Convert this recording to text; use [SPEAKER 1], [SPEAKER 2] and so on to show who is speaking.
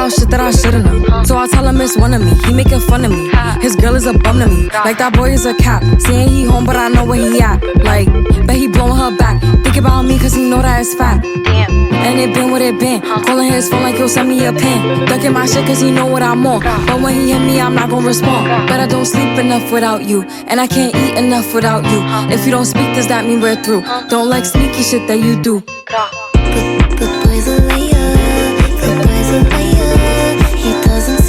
[SPEAKER 1] about shit that I should've known. So I tell him it's one of me. He making fun of me. His girl is a bum to me. Like that boy is a cap. Saying he home, but I know where he at. Like, bet he blowing her back. Think about me, cause he know that it's fat. And it been what it been. Calling his phone like he'll send me a pin. Ducking my shit cause he know what I'm on. But when he hit me, I'm not gonna respond. But I don't sleep enough without you. And I can't eat enough without you. If you don't speak, does that mean we're through? Don't like sneaky shit that you do.
[SPEAKER 2] Good boy's a liar. Good boy's a liar. He doesn't